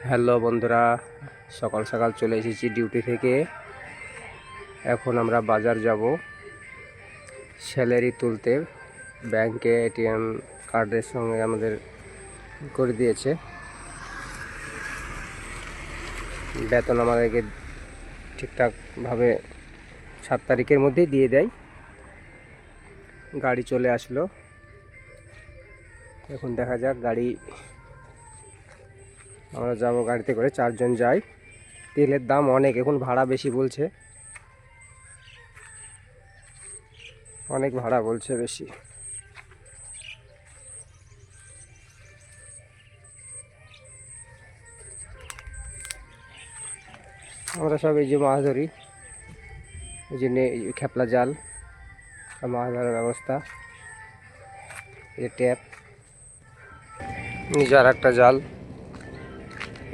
Hello বন্ধুরা, সকাল সকাল চলে এসেছি ডিউটি থেকে। এখন আমরা বাজার যাব স্যালারি তুলতে। ব্যাংকে এটিএম কার্ডের সঙ্গে আমাদের করে দিয়েছে, বেতন আমাদেরকে ঠিকঠাকভাবে 7 তারিখের মধ্যেই দিয়ে দেয়। গাড়ি চলে আসলো, এখন দেখা যাক গাড়ি, আমরা যাব গাড়িতে করে, 4 জন যাই। তেলের দাম অনেক, এখন ভাড়া বেশি বলছে, অনেক ভাড়া বলছে বেশি। আমরা সব এই যে মাছ ধরি, এই জন্য খেপলা জাল, মাছ ধরার ব্যবস্থা, এই ট্যাপ, নিজের একটা জাল,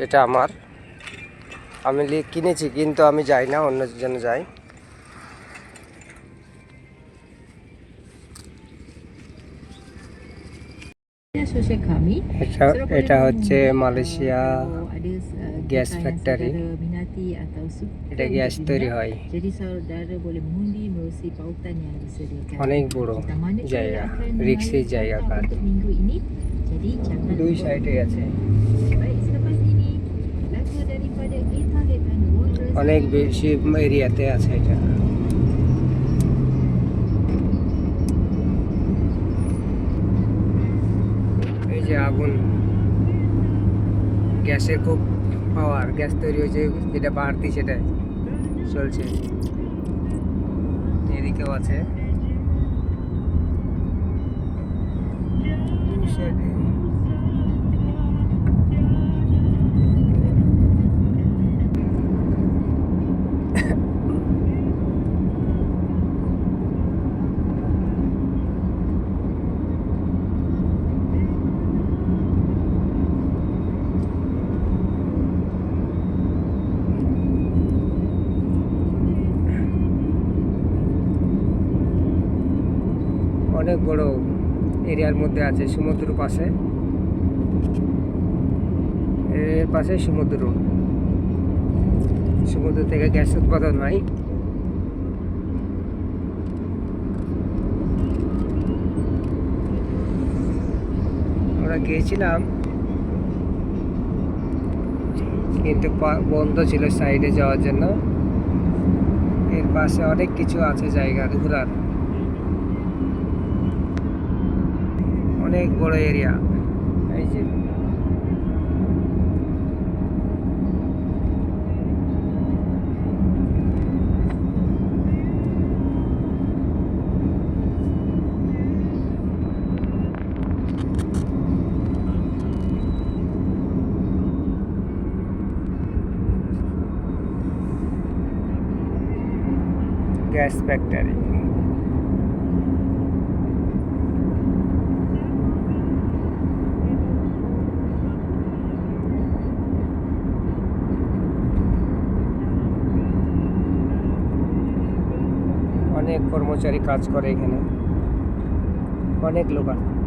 এটা আমার, আমি কিনেছি কিন্তু আমি যাই না, অন্য জন যাই। এটা হচ্ছে মালয়েশিয়া গ্যাস ফ্যাক্টরি, এটা গ্যাস তৈরি হয়, অনেক বড় জায়গা, রিক্সের জায়গা, কাজ 2 সাইডে আছে, অনেক বেশি এরিয়াতে আছে এটা। এই যে আগুন, গ্যাসের খুব পাওয়ার, গ্যাস তৈরি হয়েছে, যেটা বাড়তি সেটা চলছে। এদিকেও আছে, অনেক বড় এরিয়ার মধ্যে আছে, সমুদ্র পাশে, এর পাশে সমুদ্র, সমুদ্র থেকে গ্যাস উৎপাদন হয়। আমরা গিয়েছিলাম কিন্তু বন্ধ ছিল সাইডে যাওয়ার জন্য। এর পাশে অনেক কিছু আছে জায়গা ঘোরার, অনেক বড় এরিয়া। এই যে গ্যাস ফ্যাক্টরি। অনেক কর্মচারী কাজ করে এখানে, অনেক লোক আছে।